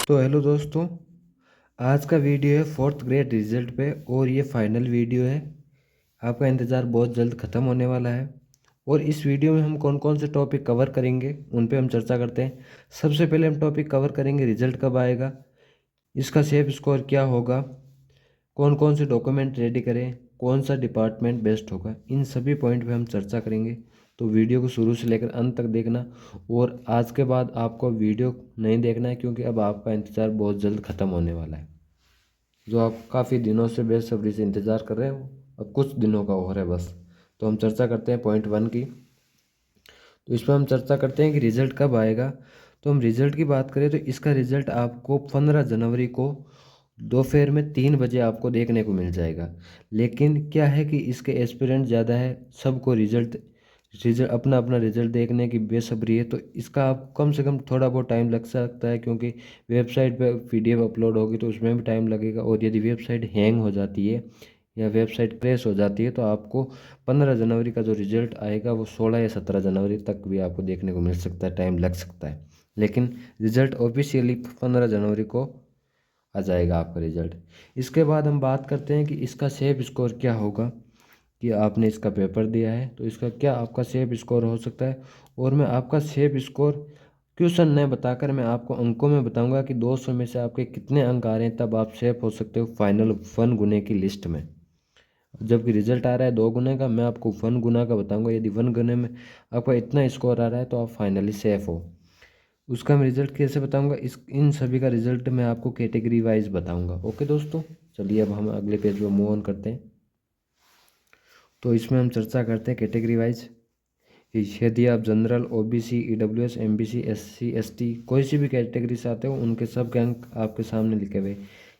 तो हेलो दोस्तों, आज का वीडियो है फोर्थ ग्रेड रिजल्ट पे और ये फाइनल वीडियो है। आपका इंतज़ार बहुत जल्द ख़त्म होने वाला है और इस वीडियो में हम कौन कौन से टॉपिक कवर करेंगे उन पे हम चर्चा करते हैं। सबसे पहले हम टॉपिक कवर करेंगे रिजल्ट कब आएगा, इसका सेफ स्कोर क्या होगा, कौन कौन से डॉक्यूमेंट रेडी करें, कौन सा डिपार्टमेंट बेस्ट होगा, इन सभी पॉइंट पे हम चर्चा करेंगे। तो वीडियो को शुरू से लेकर अंत तक देखना और आज के बाद आपको वीडियो नहीं देखना है क्योंकि अब आपका इंतज़ार बहुत जल्द ख़त्म होने वाला है। जो आप काफ़ी दिनों से बेसब्री से इंतज़ार कर रहे हो अब कुछ दिनों का और है बस। तो हम चर्चा करते हैं पॉइंट 1 की। तो इस पर हम चर्चा करते हैं कि रिज़ल्ट कब आएगा। तो हम रिज़ल्ट की बात करें तो इसका रिज़ल्ट आपको 15 जनवरी को दोपहर में 3 बजे आपको देखने को मिल जाएगा। लेकिन क्या है कि इसके एस्पिरेंट ज़्यादा है, सबको रिज़ल्ट रिज़ल्ट अपना अपना रिज़ल्ट देखने की बेसब्री है। तो इसका आप कम से कम थोड़ा बहुत टाइम लग सकता है क्योंकि वेबसाइट पे PDF अपलोड होगी तो उसमें भी टाइम लगेगा और यदि वेबसाइट हैंग हो जाती है या वेबसाइट क्रैश हो जाती है तो आपको 15 जनवरी का जो रिज़ल्ट आएगा वो 16 या 17 जनवरी तक भी आपको देखने को मिल सकता है, टाइम लग सकता है। लेकिन रिज़ल्ट ऑफिशियली 15 जनवरी को आ जाएगा आपका रिज़ल्ट। इसके बाद हम बात करते हैं कि इसका सेफ स्कोर क्या होगा, कि आपने इसका पेपर दिया है तो इसका क्या आपका सेफ स्कोर हो सकता है। और मैं आपका सेफ स्कोर क्वेश्चन नहीं बताकर मैं आपको अंकों में बताऊंगा कि 200 में से आपके कितने अंक आ रहे हैं, तब आप सेफ हो सकते हो फाइनल 1 गुने की लिस्ट में। जबकि रिजल्ट आ रहा है 2 गुने का, मैं आपको 1 गुना का बताऊंगा। यदि 1 गुने में आपका इतना स्कोर आ रहा है तो आप फाइनली सेफ हो। उसका मैं रिजल्ट कैसे बताऊंगा, इस इन सभी का रिजल्ट मैं आपको कैटेगरी वाइज बताऊंगा। ओके दोस्तों, चलिए अब हम अगले पेज पर मूव ऑन करते हैं। तो इसमें हम चर्चा करते हैं कैटेगरी वाइज। यदि आप general, OBC, EWS, MBC, SC, ST कोई सी भी कैटेगरी से आते हो उनके सब के अंक आपके सामने लिखे हुए।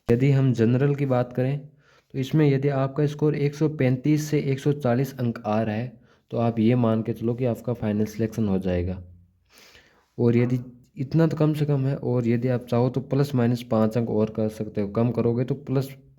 यदि हम जनरल की बात करें तो इसमें यदि आपका स्कोर 135 से 140 अंक आ रहा है तो आप ये मान के चलो कि आपका फाइनल सिलेक्शन हो जाएगा। और यदि इतना तो कम से कम है, और यदि आप चाहो तो ±5 अंक और कर सकते हो। कम करोगे तो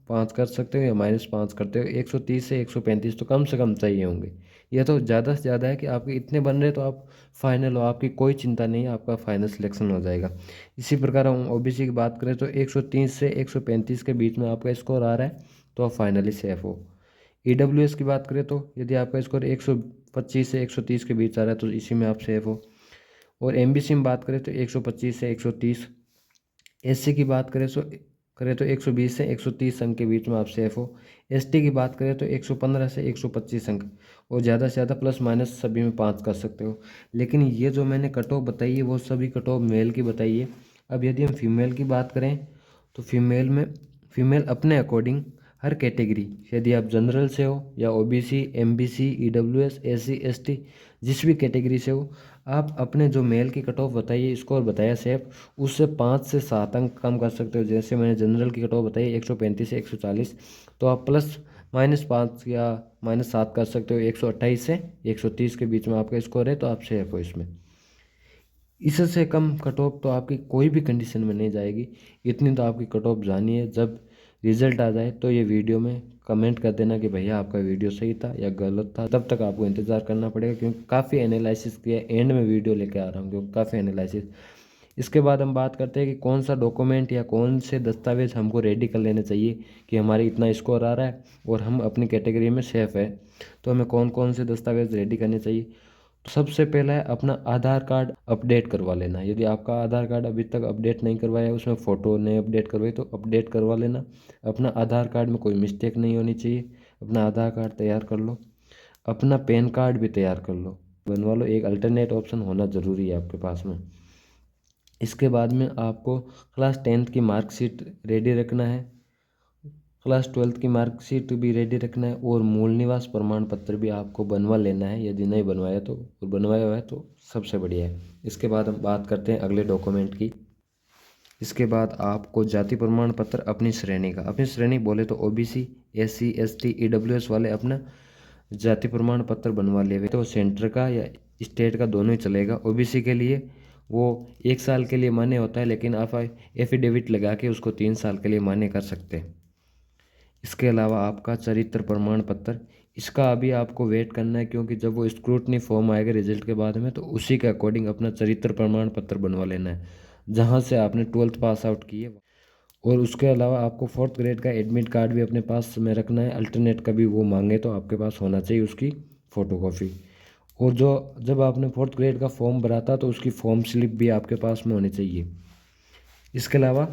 +5 कर सकते हो या -5 करते हो। 130 से 135 तो कम से कम चाहिए होंगे। यह तो ज़्यादा से ज़्यादा है कि आपके इतने बन रहे तो आप फाइनल हो, आपकी कोई चिंता नहीं है, आपका फाइनल सिलेक्शन हो जाएगा। इसी प्रकार हम OBC की बात करें तो 130 से 135 के बीच में आपका स्कोर आ रहा है तो आप फाइनली सेफ हो। EWS की बात करें तो यदि आपका स्कोर 125 से 130 के बीच आ रहा है तो इसी में आप सेफ हो। और MBC में बात करें तो 125 से 130। SC की बात करें तो 120 से 130 अंक के बीच में आप सेफ हो। ST की बात करें तो 115 से 125 अंक, और ज़्यादा से ज़्यादा प्लस माइनस सभी में 5 कर सकते हो। लेकिन ये जो मैंने कट ऑफ बताई है वो सभी कट ऑफ मेल की बताई है। अब यदि हम फीमेल की बात करें तो फीमेल अपने अकॉर्डिंग हर कैटेगरी, यदि आप जनरल से हो या OBC, MBC, EWS, SC, ST जिस भी कैटेगरी से हो, आप अपने जो मेल की कट ऑफ बताइए, स्कोर बताया सेफ, उससे 5 से 7 अंक कम कर सकते हो। जैसे मैंने जनरल की कट ऑफ बताई 135 से 140, तो आप +-5 या -7 कर सकते हो। 128 से 130 के बीच में आपका स्कोर है तो आप सेफ हो इसमें। इससे कम कट ऑफ तो आपकी कोई भी कंडीशन में नहीं जाएगी। इतनी तो आपकी कट ऑफ जानी है। जब रिजल्ट आ जाए तो ये वीडियो में कमेंट कर देना कि भैया आपका वीडियो सही था या गलत था। तब तक आपको इंतज़ार करना पड़ेगा क्योंकि काफ़ी एनालिसिस किया, एंड में वीडियो लेके आ रहा हूँ क्योंकि काफ़ी एनालिसिस। इसके बाद हम बात करते हैं कि कौन सा डॉक्यूमेंट या कौन से दस्तावेज हमको रेडी कर लेने चाहिए कि हमारे इतना स्कोर आ रहा है और हम अपनी कैटेगरी में सेफ है। तो हमें कौन कौन से दस्तावेज रेडी करने चाहिए। तो सबसे पहला है अपना आधार कार्ड अपडेट करवा लेना। यदि आपका आधार कार्ड अभी तक अपडेट नहीं करवाया, उसमें फ़ोटो नहीं अपडेट करवाई तो अपडेट करवा लेना। अपना आधार कार्ड में कोई मिस्टेक नहीं होनी चाहिए। अपना आधार कार्ड तैयार कर लो, अपना पैन कार्ड भी तैयार कर लो, बनवा लो। एक अल्टरनेट ऑप्शन होना ज़रूरी है आपके पास में। इसके बाद में आपको क्लास 10th की मार्कशीट रेडी रखना है, क्लास 12th की मार्कशीट भी रेडी रखना है, और मूल निवास प्रमाण पत्र भी आपको बनवा लेना है। यदि नहीं बनवाया तो, और बनवाया हुआ है तो सबसे बढ़िया है। इसके बाद हम बात करते हैं अगले डॉक्यूमेंट की। इसके बाद आपको जाति प्रमाण पत्र अपनी श्रेणी का, अपनी श्रेणी बोले तो OBC, SC, ST, EWS वाले अपना जाति प्रमाण पत्र बनवा ले। तो सेंटर का या स्टेट का दोनों ही चलेगा। OBC के लिए वो 1 साल के लिए मान्य होता है, लेकिन आप एफिडेविट लगा के उसको 3 साल के लिए मान्य कर सकते हैं। इसके अलावा आपका चरित्र प्रमाण पत्र, इसका अभी आपको वेट करना है क्योंकि जब वो स्क्रूटनी फॉर्म आएगा रिजल्ट के बाद में तो उसी के अकॉर्डिंग अपना चरित्र प्रमाण पत्र बनवा लेना है। जहाँ से आपने 12th पास आउट की है। और उसके अलावा आपको 4th ग्रेड का एडमिट कार्ड भी अपने पास में रखना है। अल्टरनेट कभी वो मांगे तो आपके पास होना चाहिए उसकी फ़ोटोकॉपी। और जो जब आपने 4th ग्रेड का फॉर्म भरा था तो उसकी फॉर्म स्लिप भी आपके पास में होनी चाहिए। इसके अलावा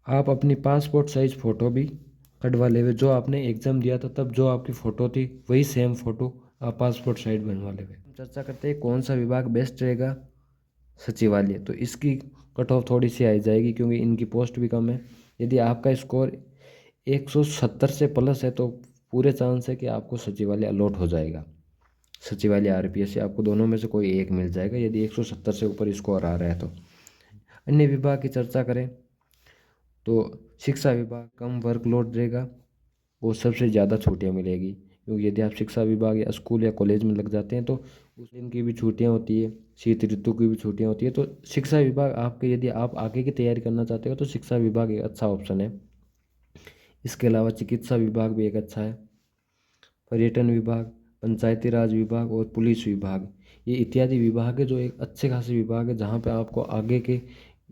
आप अपनी पासपोर्ट साइज़ फ़ोटो भी कटवा लेवे। जो आपने एग्ज़ाम दिया था तब जो आपकी फ़ोटो थी वही सेम फ़ोटो आप पासपोर्ट साइज बनवा लेवे। चर्चा करते हैं कौन सा विभाग बेस्ट रहेगा। सचिवालय, तो इसकी कट ऑफ थोड़ी सी आई जाएगी क्योंकि इनकी पोस्ट भी कम है। यदि आपका स्कोर 170 से प्लस है तो पूरे चांस है कि आपको सचिवालय अलॉट हो जाएगा। सचिवालय आरपीएस से आपको दोनों में से कोई एक मिल जाएगा यदि 170 से ऊपर स्कोर आ रहा है तो। अन्य विभाग की चर्चा करें तो शिक्षा विभाग कम वर्कलोड रहेगा और सबसे ज़्यादा छुट्टियाँ मिलेगी, क्योंकि यदि आप शिक्षा विभाग या स्कूल या कॉलेज में लग जाते हैं तो उस दिन की भी छुट्टियाँ होती है, शीत ऋतु की भी छुट्टियाँ होती है। तो शिक्षा विभाग आपके, यदि आप आगे की तैयारी करना चाहते हो तो शिक्षा विभाग एक अच्छा ऑप्शन है। इसके अलावा चिकित्सा विभाग भी एक अच्छा है। पर्यटन विभाग, पंचायती राज विभाग और पुलिस विभाग, ये इत्यादि विभाग है जो एक अच्छे खासे विभाग है जहाँ पे आपको आगे के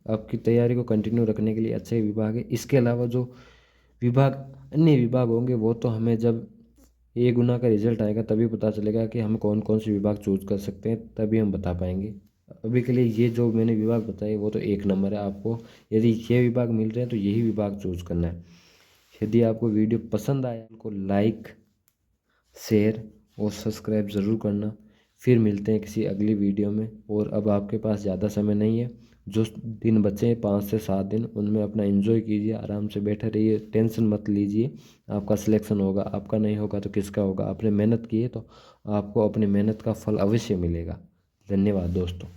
आपकी तैयारी को कंटिन्यू रखने के लिए अच्छे विभाग है। इसके अलावा जो विभाग अन्य विभाग होंगे वो तो हमें जब ए गुना का रिजल्ट आएगा तभी पता चलेगा कि हम कौन कौन से विभाग चूज कर सकते हैं, तभी हम बता पाएंगे। अभी के लिए ये जो मैंने विभाग बताए वो तो एक नंबर है। आपको यदि ये विभाग मिल रहे हैं तो यही विभाग चूज करना है। यदि आपको वीडियो पसंद आया तो लाइक, शेयर और सब्सक्राइब ज़रूर करना। फिर मिलते हैं किसी अगली वीडियो में। और अब आपके पास ज़्यादा समय नहीं है, जो दिन बचे हैं 5 से 7 दिन, उनमें अपना एंजॉय कीजिए, आराम से बैठे रहिए, टेंशन मत लीजिए। आपका सिलेक्शन होगा, आपका नहीं होगा तो किसका होगा। आपने मेहनत की है तो आपको अपनी मेहनत का फल अवश्य मिलेगा। धन्यवाद दोस्तों।